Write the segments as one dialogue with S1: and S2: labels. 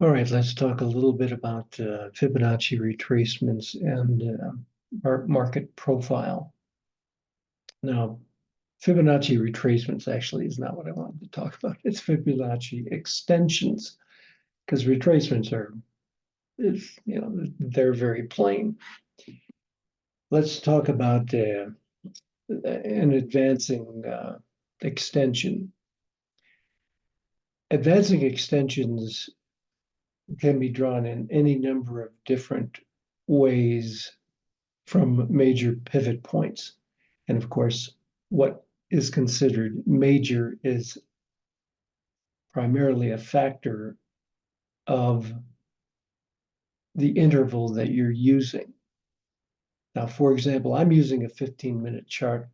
S1: All right, let's talk a little bit about Fibonacci retracements and market profile. Now, Fibonacci retracements actually is not what I wanted to talk about. It's Fibonacci extensions, because retracements they're very plain. Let's talk about an advancing extension. Advancing extensions can be drawn in any number of different ways from major pivot points. And of course, what is considered major is primarily a factor of the interval that you're using. Now, for example, I'm using a 15-minute chart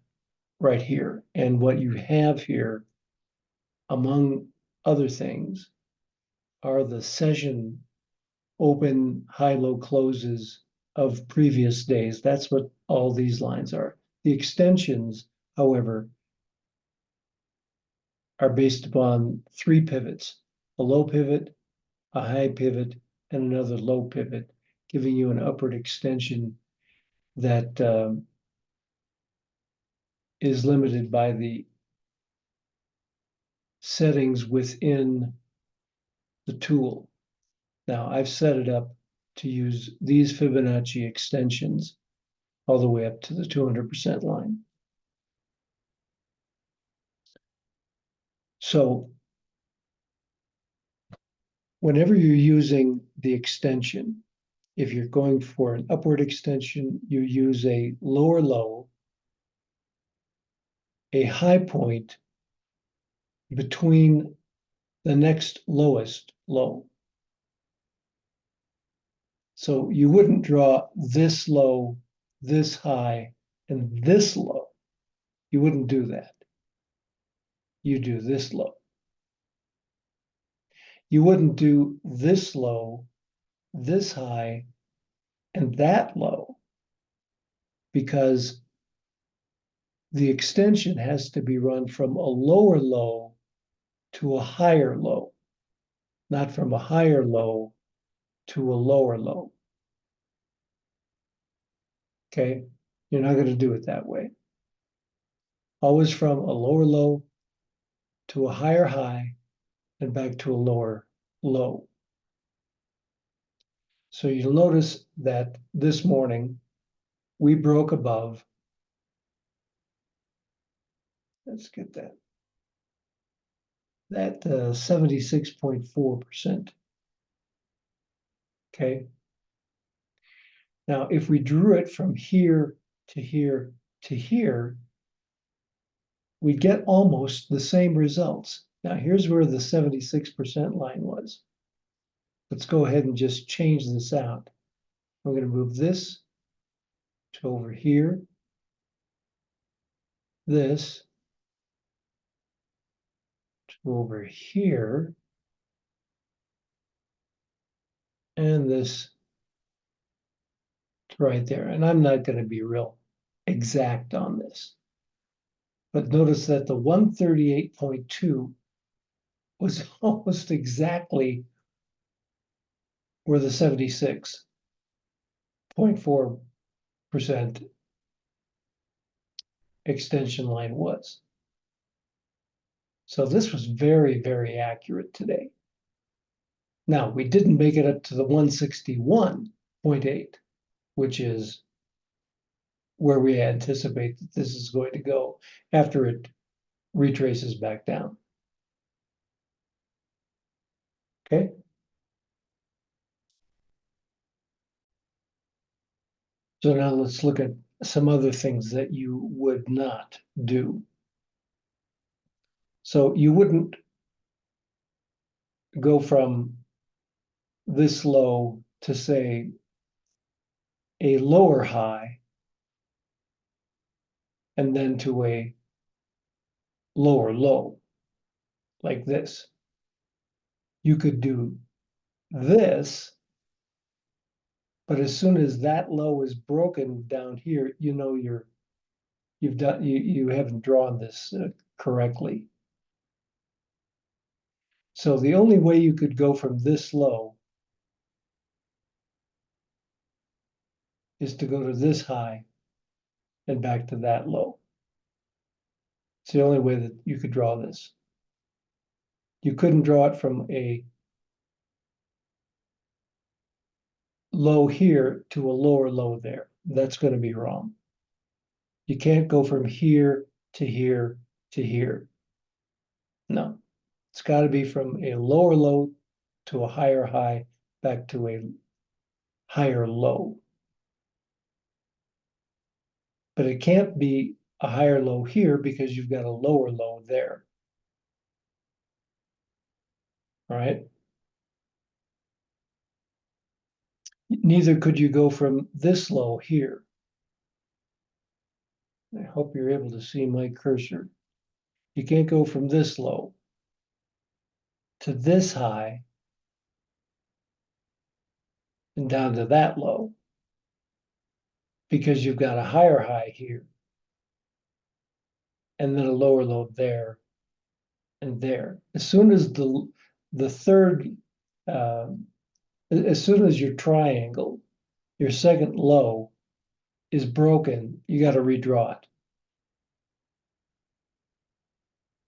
S1: right here. And what you have here, among other things, are the session open, high-low closes of previous days. That's what all these lines are. The extensions, however, are based upon three pivots: a low pivot, a high pivot, and another low pivot, giving you an upward extension that is limited by the settings within the tool. Now, I've set it up to use these Fibonacci extensions all the way up to the 200% line. So whenever you're using the extension, if you're going for an upward extension, you use a lower low, a high point between the next lowest low. So you wouldn't draw this low, this high, and this low. You wouldn't do that. You do this low. You wouldn't do this low, this high, and that low, because the extension has to be run from a lower low to a higher low, not from a higher low to a lower low. Okay? You're not going to do it that way. Always from a lower low to a higher high and back to a lower low. So you'll notice that this morning we broke above. Let's get that. That 76.4%. Okay. Now, if we drew it from here to here to here, we'd get almost the same results. Now, here's where the 76% line was. Let's go ahead and just change this out. I'm going to move this to over here, this to over here, and this to right there. And I'm not going to be real exact on this. But notice that the 138.2 was almost exactly where the 76.4% extension line was. So this was very, very accurate today. Now, we didn't make it up to the 161.8, which is where we anticipate that this is going to go after it retraces back down. Okay? So now let's look at some other things that you would not do. So you wouldn't go from this low to, say, a lower high and then to a lower low like this. You could do this, but as soon as that low is broken down here, you know you haven't drawn this correctly. So the only way you could go from this low is to go to this high and back to that low. It's the only way that you could draw this. You couldn't draw it from a low here to a lower low there. That's going to be wrong. You can't go from here to here to here. No, it's got to be from a lower low to a higher high back to a higher low. But it can't be a higher low here because you've got a lower low there. All right. Neither could you go from this low here. I hope you're able to see my cursor. You can't go from this low to this high and down to that low because you've got a higher high here and then a lower low there and there. As soon as the third, as soon as your triangle, your second low is broken, you got to redraw it.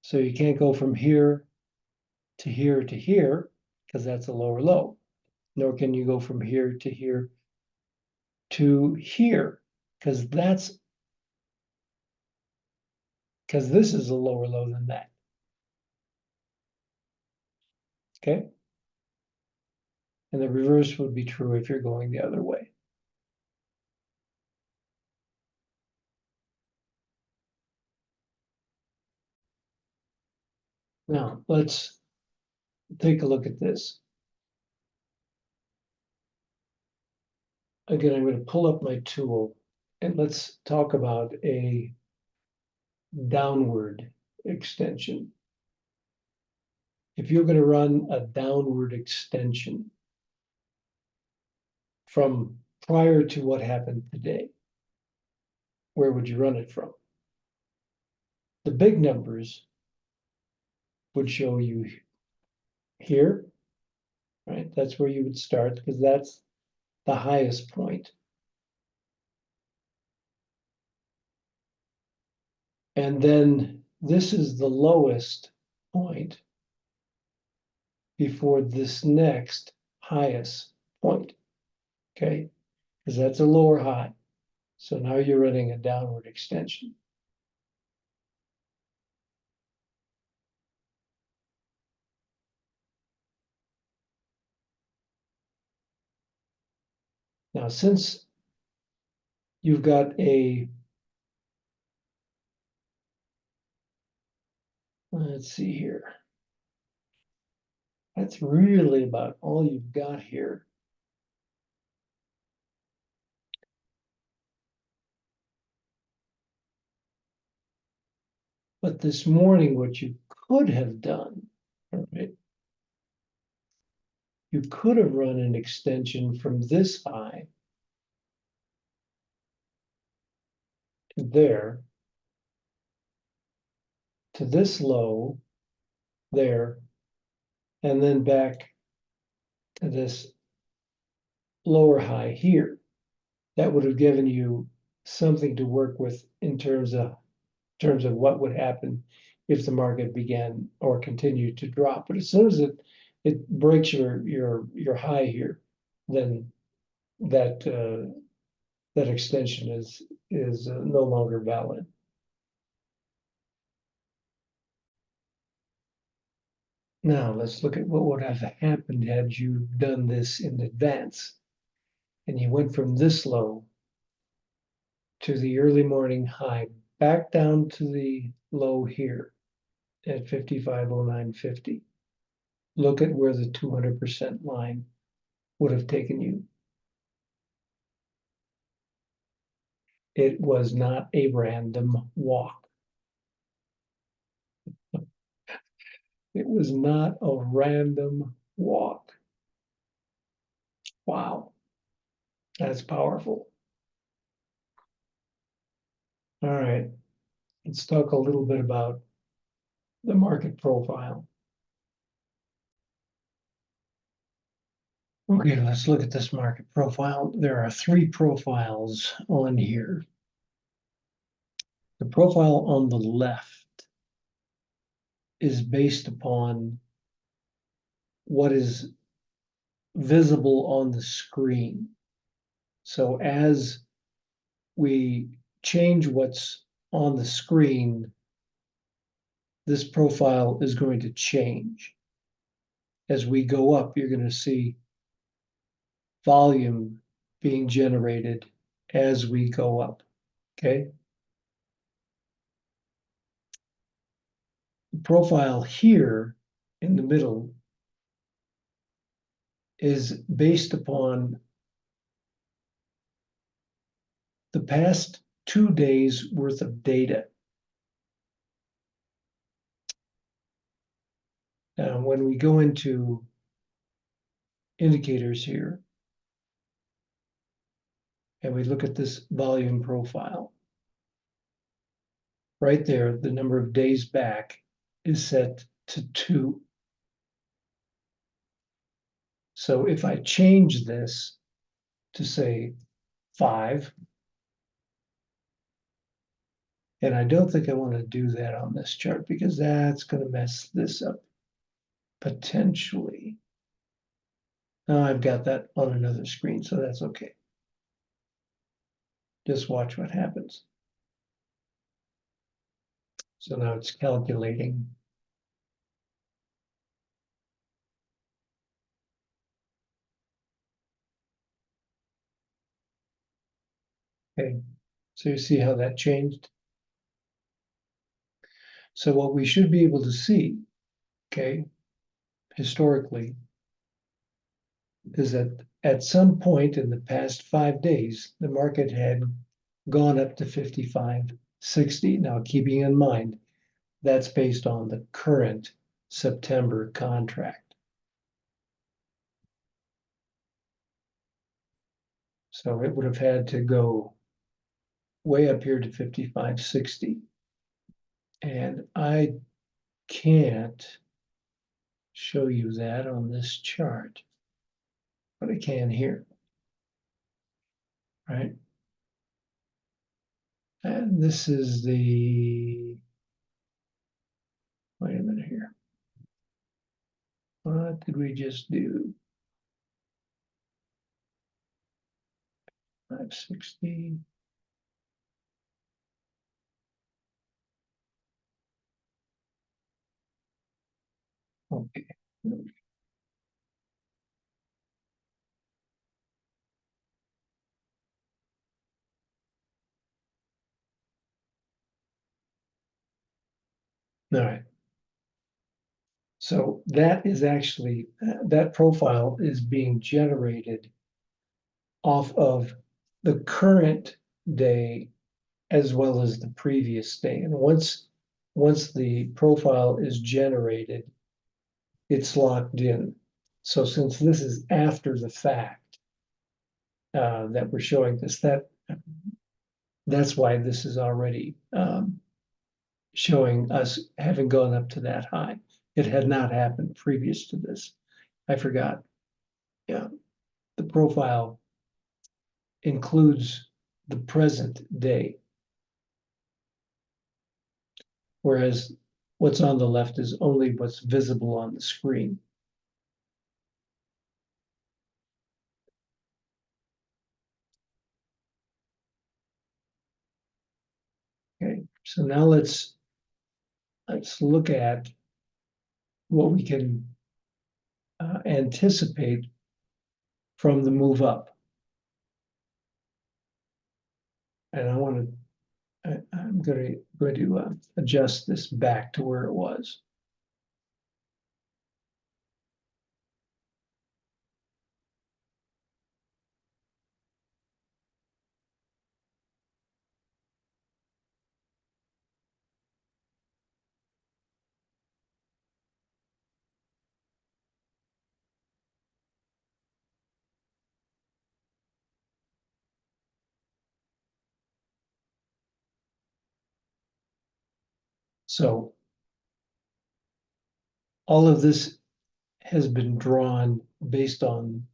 S1: So you can't go from here to here to here because that's a lower low. Nor can you go from here to here to here because this is a lower low than that. Okay. And the reverse would be true if you're going the other way. Now, let's take a look at this. Again, I'm going to pull up my tool and let's talk about a downward extension. If you're going to run a downward extension from prior to what happened today, where would you run it from? The big numbers would show you here, right? That's where you would start because that's the highest point. And then this is the lowest point before this next highest point, okay? Because that's a lower high. So now you're running a downward extension. Now, since you've got a, let's see here. That's really about all you've got here. But this morning, what you could have done, right? You could have run an extension from this high to there to this low there, and then back to this lower high here. That would have given you something to work with in terms of what would happen if the market began or continued to drop. But as soon as it breaks your high here, then that that extension is no longer valid. Now let's look at what would have happened had you done this in advance, and you went from this low to the early morning high, back down to the low here at 5509.50. Look at where the 200% line would have taken you. It was not a random walk. It was not a random walk. Wow, that's powerful. All right, let's talk a little bit about the market profile. Okay, let's look at this market profile. There are three profiles on here. The profile on the left is based upon what is visible on the screen. So as we change what's on the screen, this profile is going to change. As we go up, you're going to see volume being generated as we go up, okay? The profile here in the middle is based upon the past 2 days worth of data. Now, when we go into indicators here, and we look at this volume profile, right there, the number of days back is set to 2. So if I change this to say 5, and I don't think I want to do that on this chart because that's going to mess this up potentially. Now I've got that on another screen, so that's okay. Just watch what happens. So now it's calculating. Okay, so you see how that changed? So what we should be able to see, okay, historically, is that at some point in the past 5 days, the market had gone up to 55.60. Now, keeping in mind, that's based on the current September contract. So it would have had to go way up here to 55.60. And I can't show you that on this chart, but I can here, right? And this is the, wait a minute here. What did we just do? 560. Okay. All right. So that is actually, that profile is being generated off of the current day as well as the previous day. And once the profile is generated, it's locked in. So since this is after the fact that we're showing this, that's why this is already showing us having gone up to that high. It had not happened previous to this. I forgot. Yeah, the profile includes the present day, whereas what's on the left is only what's visible on the screen. Okay, so now let's look at what we can anticipate from the move up. And I'm going to adjust this back to where it was. So all of this has been drawn based on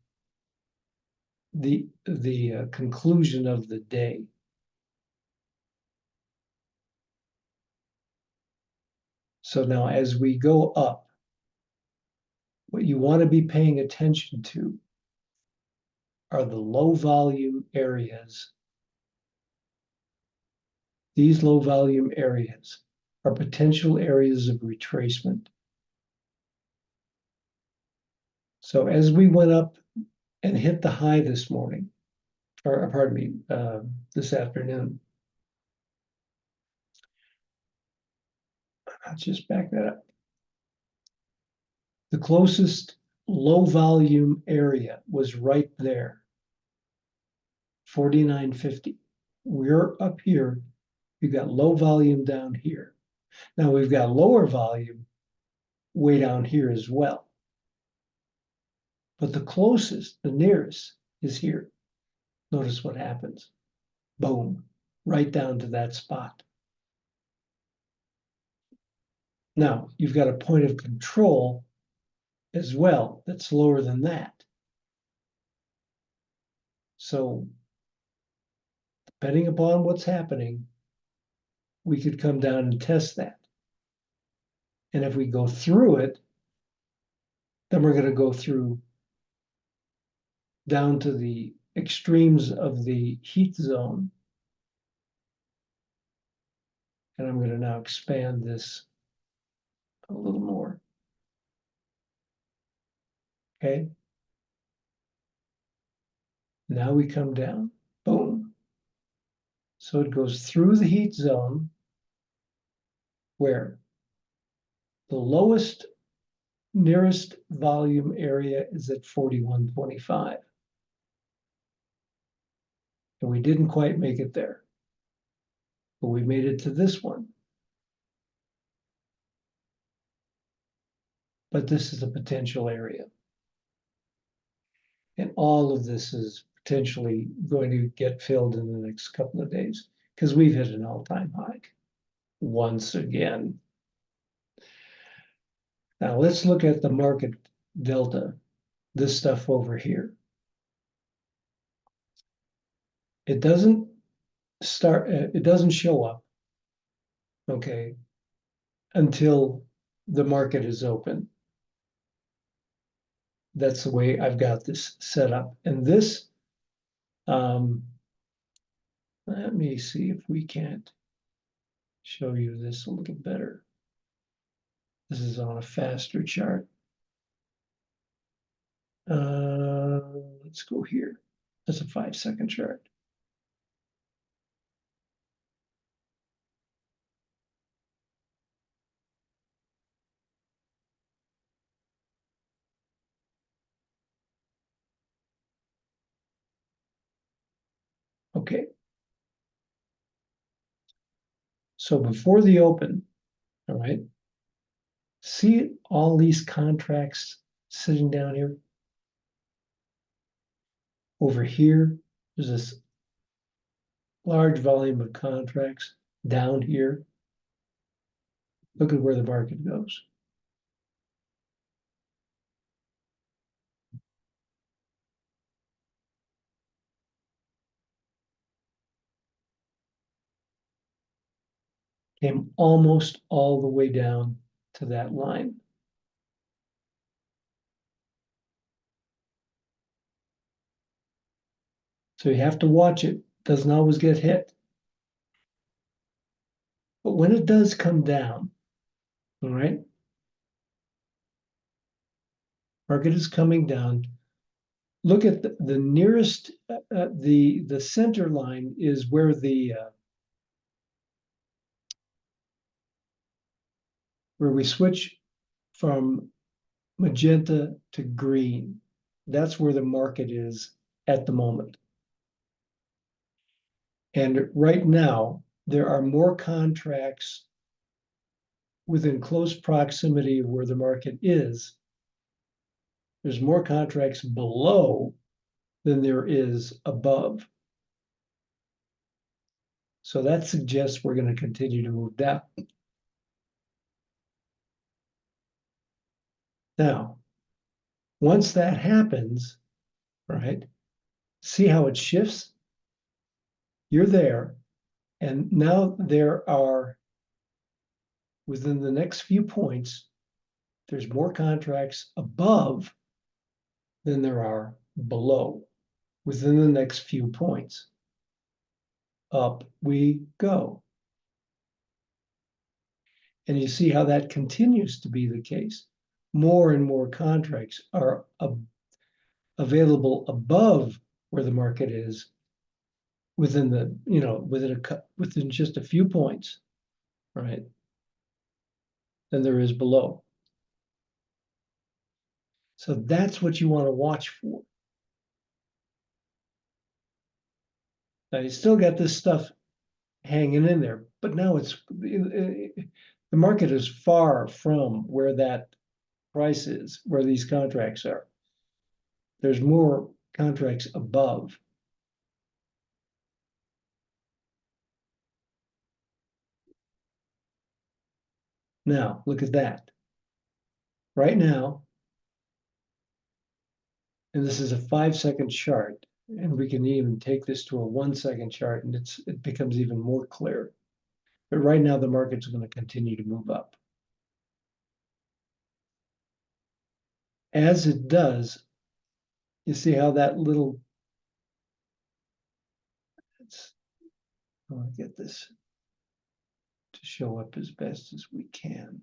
S1: the conclusion of the day. So now as we go up, what you want to be paying attention to are the low volume areas. These low volume areas are potential areas of retracement. So as we went up and hit the high this morning, or pardon me, this afternoon, I'll just back that up. The closest low volume area was right there, 49.50. We're up here. We've got low volume down here. Now we've got lower volume way down here as well. But the closest, the nearest, is here. Notice what happens. Boom, right down to that spot. Now, you've got a point of control as well that's lower than that. So, depending upon what's happening, we could come down and test that. And if we go through it, then we're going to go through down to the extremes of the heat zone. And I'm going to now expand this a little more. Okay. Now we come down, boom. So it goes through the heat zone where the lowest nearest volume area is at 41.25. And we didn't quite make it there, but we made it to this one. But this is a potential area. And all of this is potentially going to get filled in the next couple of days because we've hit an all-time high once again. Now let's look at the market delta, this stuff over here. It doesn't show up, okay, until the market is open. That's the way I've got this set up. And this, let me see if we can't show you this a little better. This is on a faster chart. Let's go here. That's a 5-second chart. Okay. So before the open, all right, see all these contracts sitting down here? Over here, there's this large volume of contracts down here. Look at where the market goes. Came almost all the way down to that line. So you have to watch it. Doesn't always get hit. But when it does come down, all right, market is coming down. Look at the nearest, the center line is where where we switch from magenta to green. That's where the market is at the moment. And right now, there are more contracts within close proximity of where the market is. There's more contracts below than there is above. So that suggests we're going to continue to move down. Now, once that happens, right, See how it shifts? You're there, and now there are, within the next few points, there's more contracts above than there are below within the next few points. Up we go. And you see how that continues to be the case. More and more contracts are available above where the market is within the, within just a few points, right? Than there is below. So that's what you want to watch for. Now you still got this stuff hanging in there, but now the market is far from where that price is, where these contracts are. There's more contracts above. Now, look at that. Right now, and this is a 5-second chart, and we can even take this to a 1-second chart, and it becomes even more clear. But right now, the market's going to continue to move up. As it does, you see how that little, I want to get this to show up as best as we can.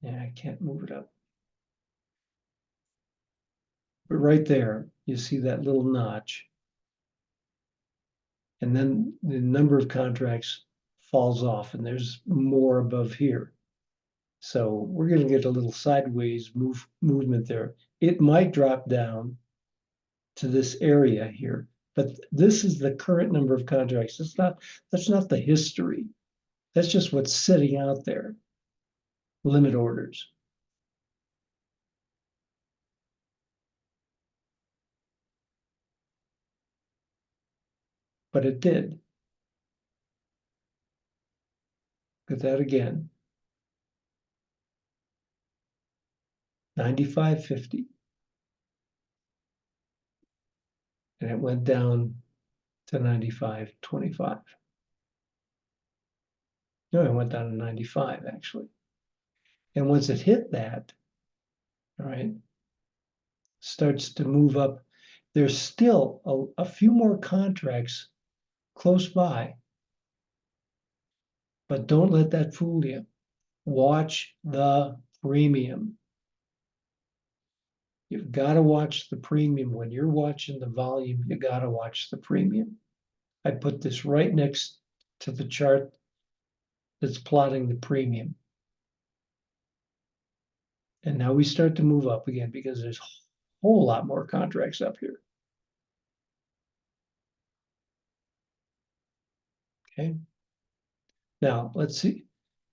S1: Yeah, I can't move it up. But right there, you see that little notch. And then the number of contracts falls off, and there's more above here. So we're going to get a little sideways movement there. It might drop down to this area here, but this is the current number of contracts. That's not the history. That's just what's sitting out there. Limit orders. But it did. Look at that again. 95.50. And it went down to 95.25. No, it went down to 95 actually. And once it hit that, all right, starts to move up. There's still a few more contracts close by, but don't let that fool you. Watch the premium. You've got to watch the premium. When you're watching the volume, you got to watch the premium. I put this right next to the chart that's plotting the premium. And now we start to move up again because there's a whole lot more contracts up here. Okay. Now let's see.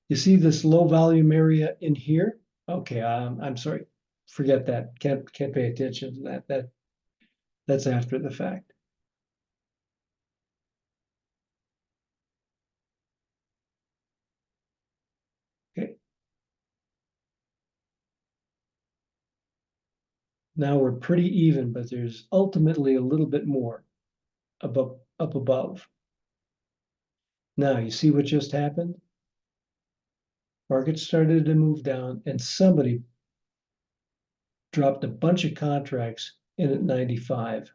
S1: You see this low volume area in here? Okay, I'm sorry. Forget that. Can't pay attention to that. That's after the fact. Okay. Now we're pretty even, but there's ultimately a little bit more up above. Now you see what just happened? Market started to move down, and somebody dropped a bunch of contracts in at 95.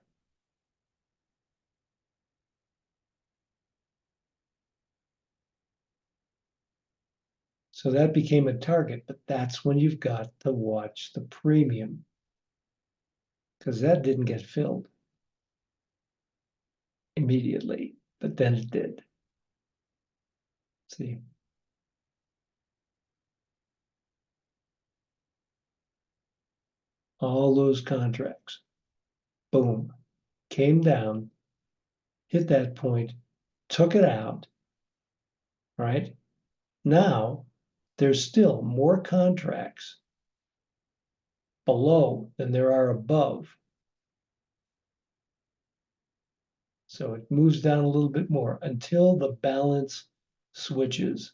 S1: So that became a target, but that's when you've got to watch the premium, because that didn't get filled immediately, but then it did. See? All those contracts, boom, came down, hit that point, took it out, right? Now, there's still more contracts below than there are above. So it moves down a little bit more until the balance switches.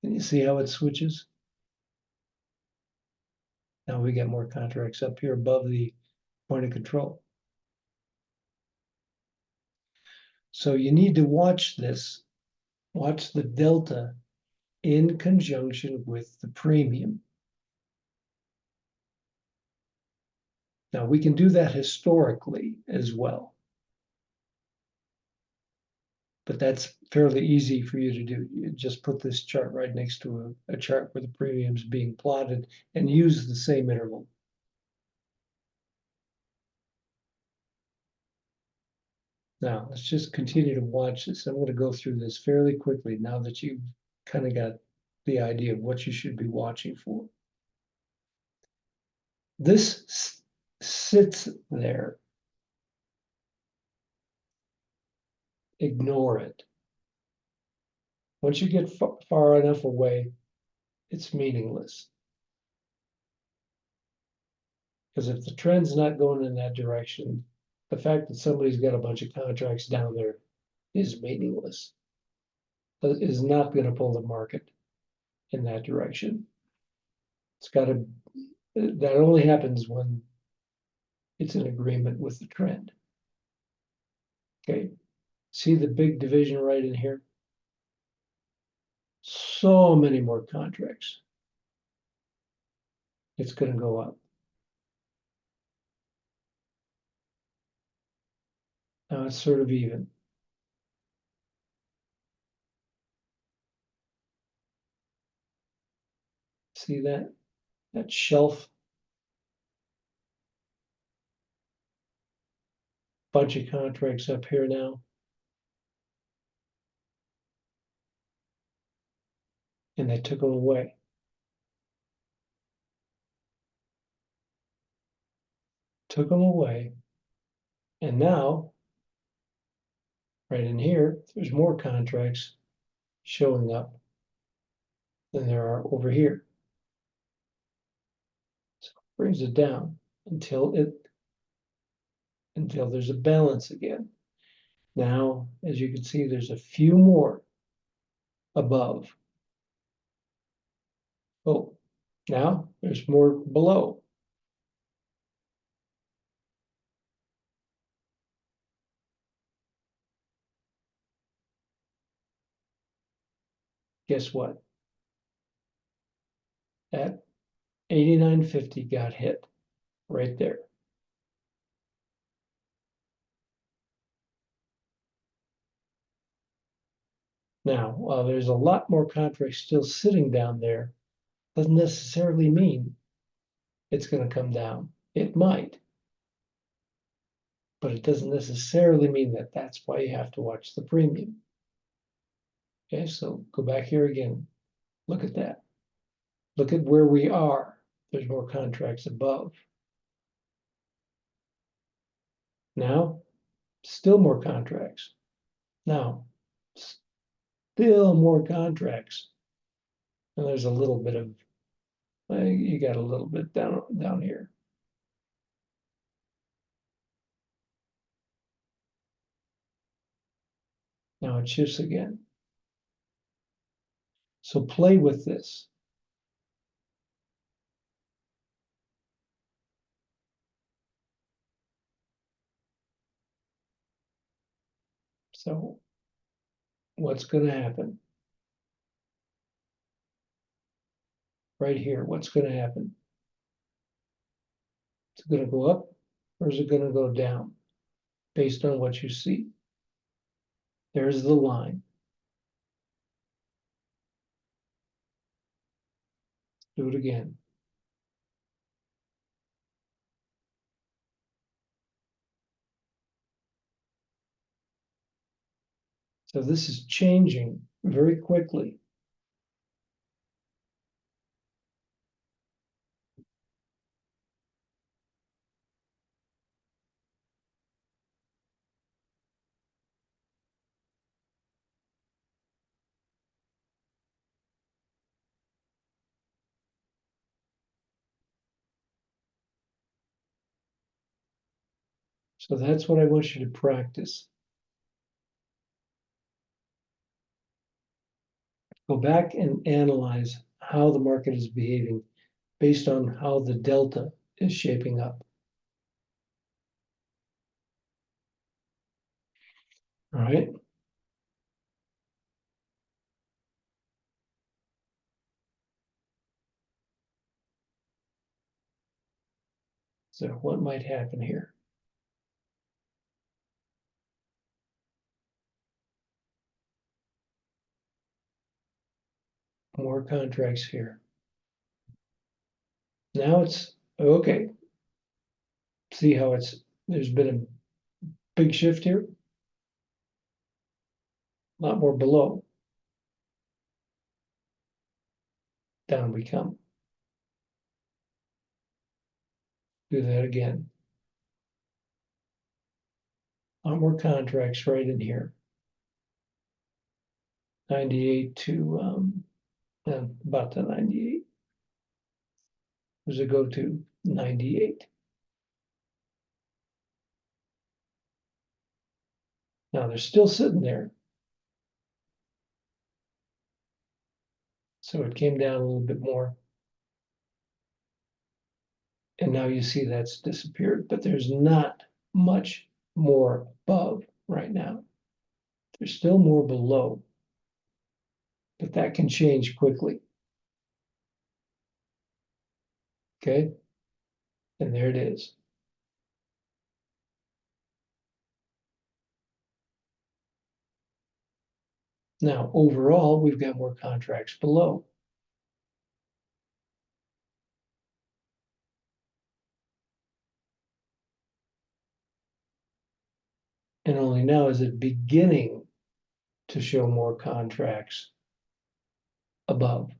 S1: And you see how it switches? Now we got more contracts up here above the point of control. So you need to watch this, watch the delta in conjunction with the premium. Now we can do that historically as well. But that's fairly easy for you to do. You just put this chart right next to a chart where the premium's being plotted and use the same interval. Now, let's just continue to watch this. I'm going to go through this fairly quickly now that you've kind of got the idea of what you should be watching for. This sits there. Ignore it. Once you get far enough away, it's meaningless. Because if the trend's not going in that direction, the fact that somebody's got a bunch of contracts down there is meaningless. It is not going to pull the market in that direction. It's got to, that only happens when it's in agreement with the trend. Okay, see the big division right in here? So many more contracts. It's going to go up. Now it's sort of even. See that? That shelf? Bunch of contracts up here now. And they took them away. Took them away. And now, right in here, there's more contracts showing up than there are over here. So it brings it down until there's a balance again. Now, as you can see, there's a few more above. Oh, now there's more below. Guess what? That 89.50 got hit right there. Now, while there's a lot more contracts still sitting down there, doesn't necessarily mean it's going to come down. It might, but it doesn't necessarily mean that that's why you have to watch the premium. Okay, so go back here again. Look at that. Look at where we are. There's more contracts above. Now, still more contracts. Now, still more contracts. And there's a little bit of, you got a little bit down here. Now it shifts again. So play with this. So what's going to happen? Right here, what's going to happen? Is it going to go up or is it going to go down based on what you see? There's the line. Do it again. So this is changing very quickly. So that's what I want you to practice. go back and analyze how the market is behaving based on how the delta is shaping up. All right. So what might happen here? More contracts here. Now it's okay. See how there's been a big shift here? A lot more below. Down we come. Do that again. A lot more contracts right in here. 98 to about to 98. Does it go to 98? Now they're still sitting there. So it came down a little bit more. And now you see that's disappeared, but there's not much more above right now. There's still more below, but that can change quickly. Okay, and there it is. Now, overall, we've got more contracts below. And only now is it beginning to show more contracts above.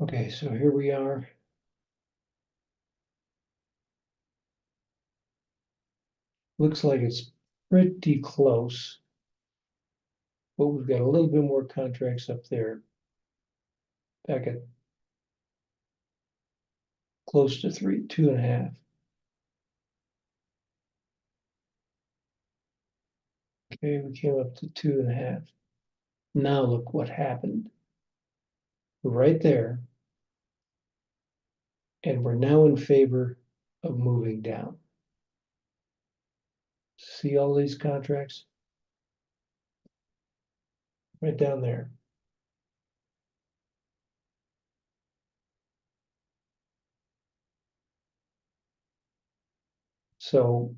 S1: Okay, so here we are. Looks like it's pretty close, but we've got a little bit more contracts up there. Back at close to 3, 2.5. Okay, we came up to 2.5. Now look what happened. Right there. And we're now in favor of moving down. See all these contracts? Right down there. So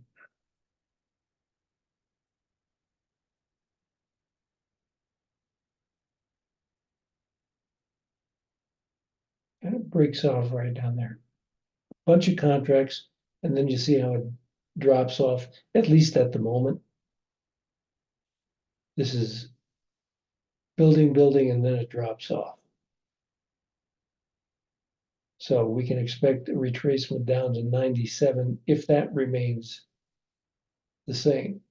S1: and it breaks off right down there. Bunch of contracts, and then you see how it drops off, at least at the moment. This is building, and then it drops off. So we can expect a retracement down to 97 if that remains the same.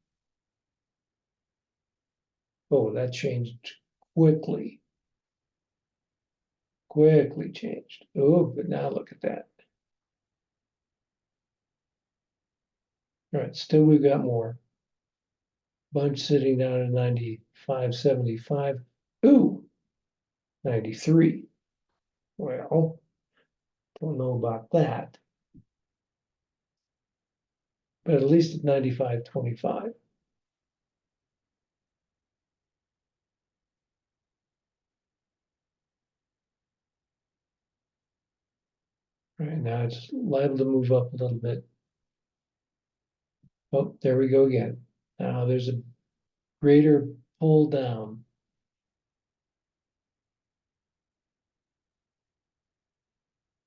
S1: Oh, that changed quickly. Quickly changed. Oh, but now look at that. All right, still we've got more. Bunch sitting down at 95.75. Ooh, 93. Well, don't know about that. But at least at 95.25. Right now it's liable to move up a little bit. Oh, there we go again. Now there's a greater pull down.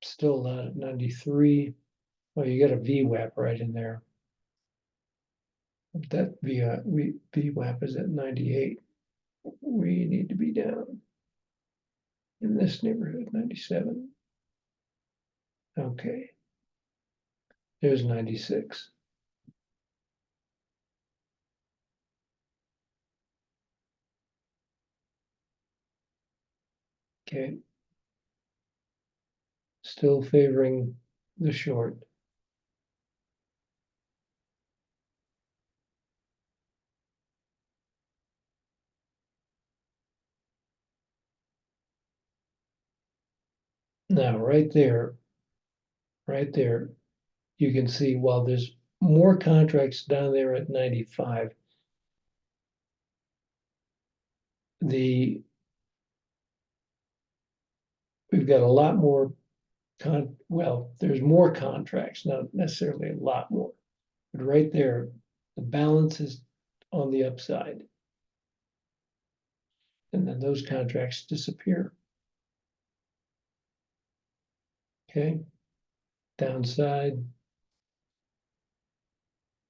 S1: Still not at 93. Oh, you got a VWAP right in there. That VWAP is at 98. We need to be down in this neighborhood, 97. Okay. There's 96. Okay. Still favoring the short. Now, right there, you can see while there's more contracts down there at 95, we've got a lot more well, there's more contracts, not necessarily a lot more, but right there, the balance is on the upside. And then those contracts disappear. Okay, downside,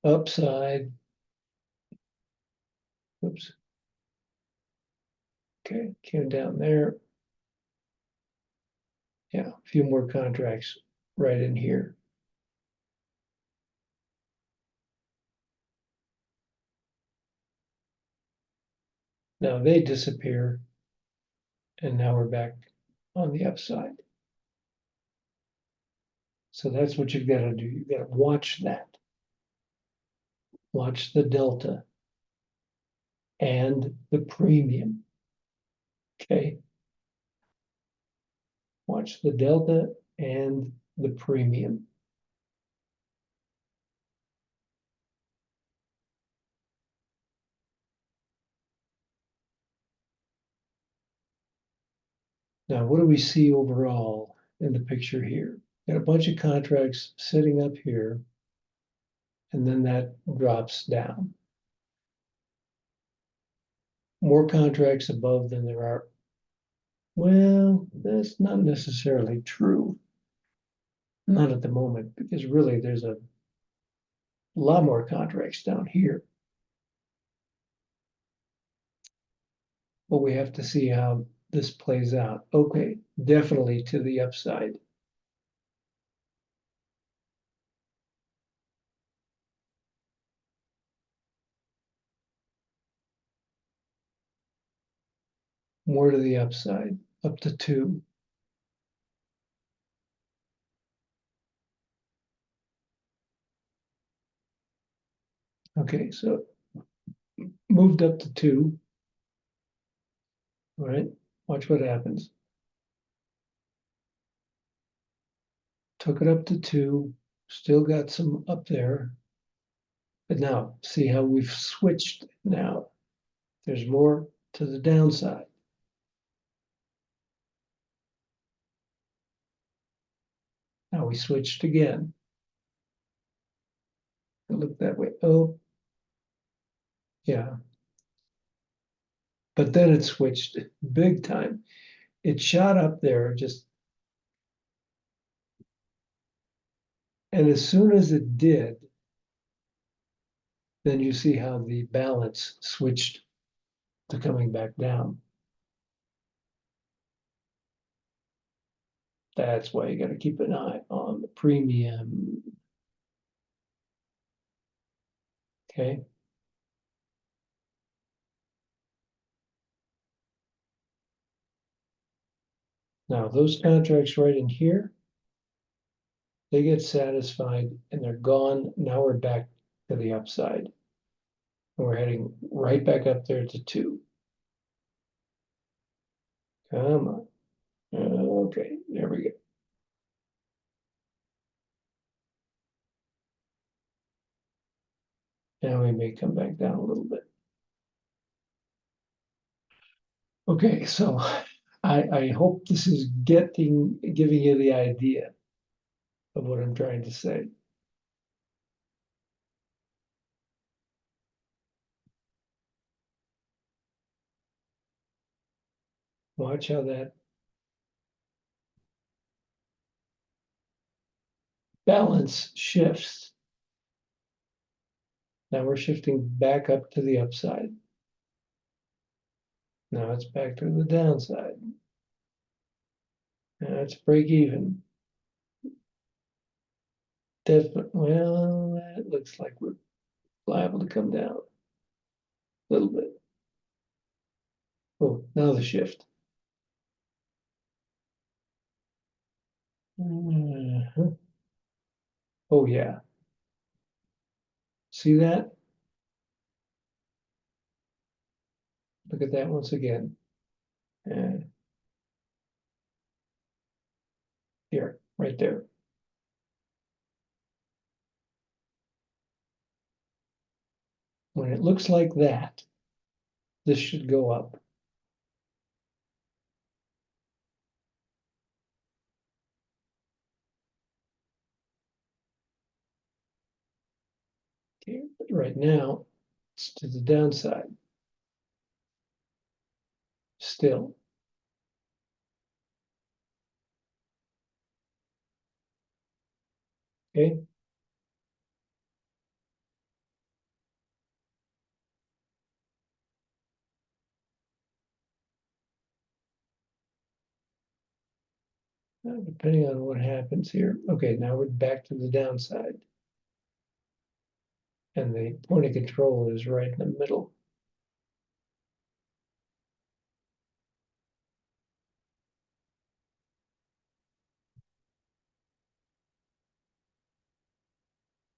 S1: upside. Oops. Okay, came down there. Yeah, a few more contracts right in here. Now they disappear, and now we're back on the upside. So that's what you've got to do. You've got to watch that. Watch the delta and the premium. Okay. Watch the delta and the premium. Now, what do we see overall in the picture here? Got a bunch of contracts sitting up here, and then that drops down. More contracts above than there are. Well, that's not necessarily true. Not at the moment, because really there's a lot more contracts down here. But we have to see how this plays out. Okay, definitely to the upside. More to the upside, up to 2. Okay, so moved up to 2. All right, watch what happens. Took it up to 2, still got some up there. But now, see how we've switched now. There's more to the downside. Now we switched again. Look that way. Oh, yeah. But then it switched big time. It shot up there just, and as soon as it did, then you see how the balance switched to coming back down. That's why you got to keep an eye on the premium. Okay. Now those contracts right in here, they get satisfied and they're gone. Now we're back to the upside. And we're heading right back up there to 2. Come on. Okay, there we go. Now we may come back down a little bit. Okay, so I hope this is giving you the idea of what I'm trying to say. Watch how that balance shifts. Now we're shifting back up to the upside. Now it's back to the downside. Now it's break even. Definitely, well, that looks like we're liable to come down a little bit. Oh, now the shift. Oh, yeah. See that? Look at that once again. And here, right there. When it looks like that, this should go up. Okay, but right now, it's to the downside. Still. Okay. Depending on what happens here. Okay, now we're back to the downside. And the point of control is right in the middle.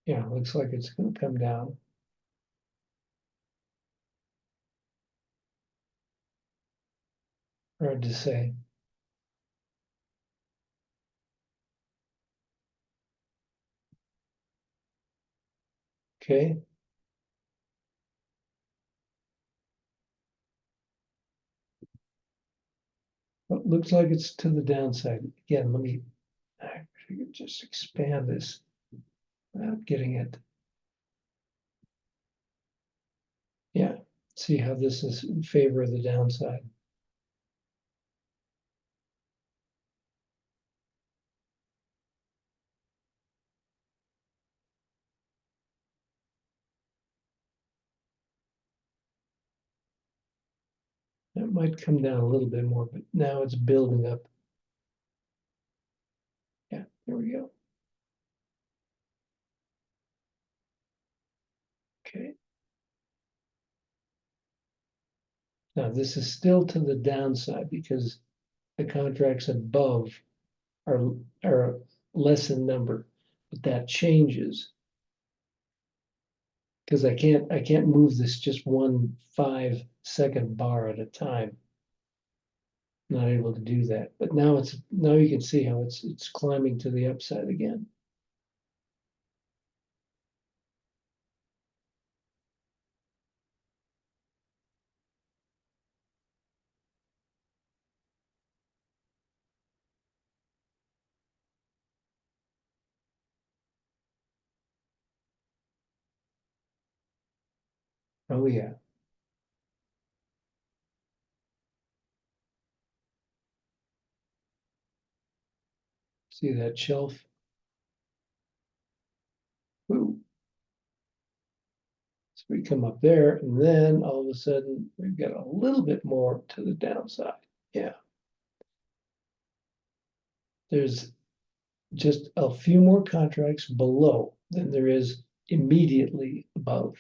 S1: Yeah, looks like it's going to come down. Hard to say. Okay. Well, looks like it's to the downside. Again, let me just expand this without getting it. Yeah, see how this is in favor of the downside. It might come down a little bit more, but now it's building up. Yeah, there we go. Okay. Now this is still to the downside because the contracts above are less in number, but that changes because I can't move this just one 5-second bar at a time. Not able to do that, but now you can see how it's climbing to the upside again. Oh yeah. See that shelf? Ooh. So we come up there, and then all of a sudden we've got a little bit more to the downside. Yeah. There's just a few more contracts below than there is immediately above.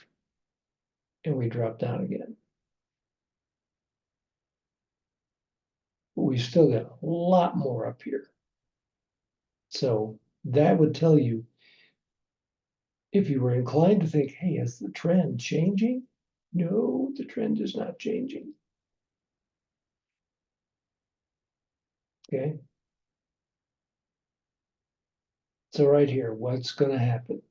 S1: And we drop down again. But we still got a lot more up here. So that would tell you, if you were inclined to think, hey, is the trend changing? No, the trend is not changing. Okay. So right here, what's going to happen?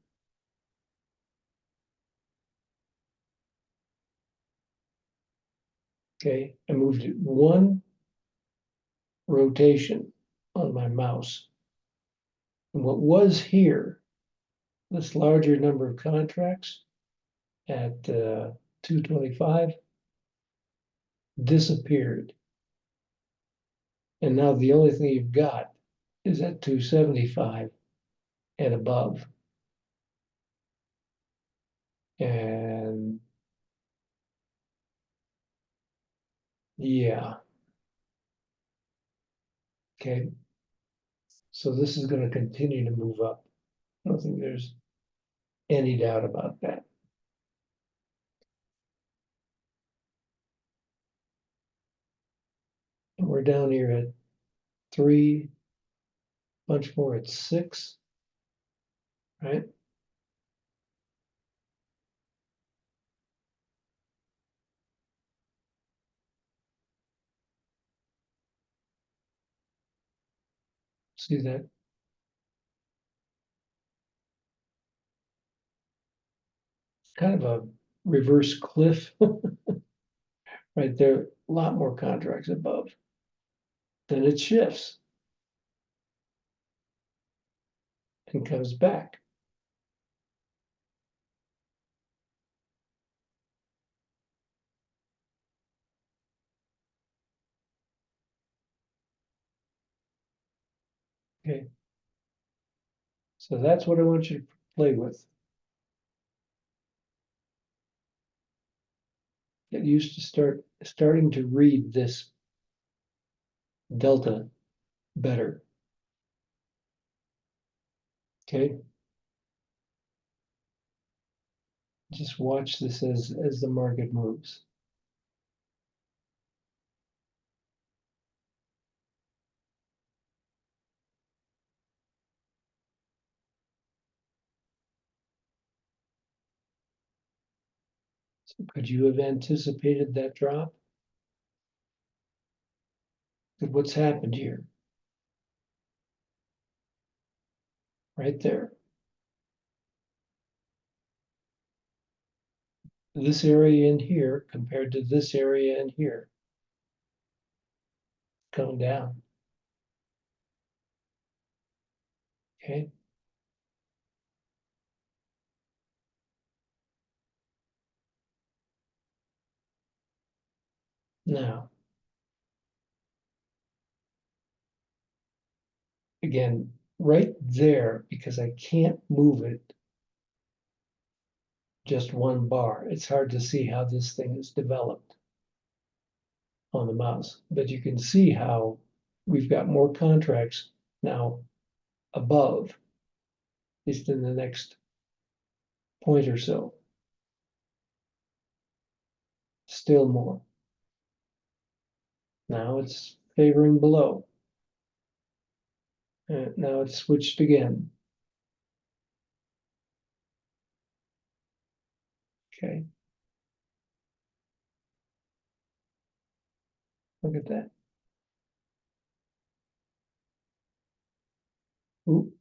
S1: Okay, I moved it one rotation on my mouse. And what was here, this larger number of contracts at 225, disappeared. And now the only thing you've got is at 275 and above. And yeah, okay. So this is going to continue to move up. I don't think there's any doubt about that. And we're down here at 3, bunch more at 6, right? See that? Kind of a reverse cliff right there. A lot more contracts above. Then it shifts and comes back. Okay. So that's what I want you to play with. Get used to starting to read this delta better. Okay. Just watch this as the market moves. So could you have anticipated that drop? Look what's happened here. Right there. This area in here compared to this area in here. Coming down. Okay. Now, again, right there, because I can't move it just one bar. It's hard to see how this thing is developed on the mouse, but you can see how we've got more contracts now above, at least in the next point or so. Still more. Now it's favoring below. And now it's switched again. Okay. Look at that. Ooh.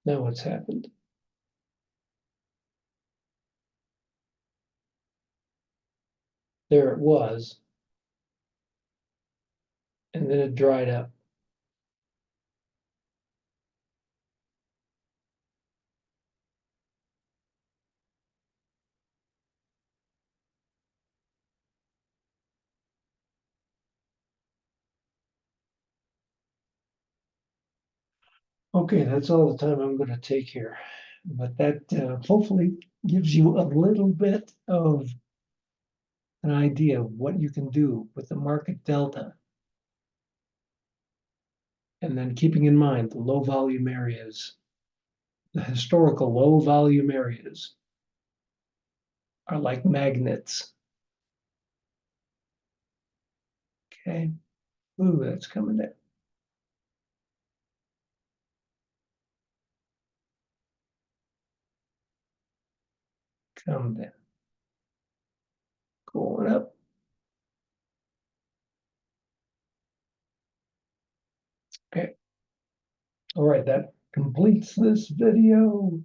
S1: Now what's happened? There it was. And then it dried up. Okay, that's all the time I'm going to take here. But that hopefully gives you a little bit of an idea of what you can do with the market delta. And then keeping in mind the low volume areas, the historical low volume areas are like magnets. Okay. Ooh, that's coming down. Come down. Going up. Okay. All right, that completes this video.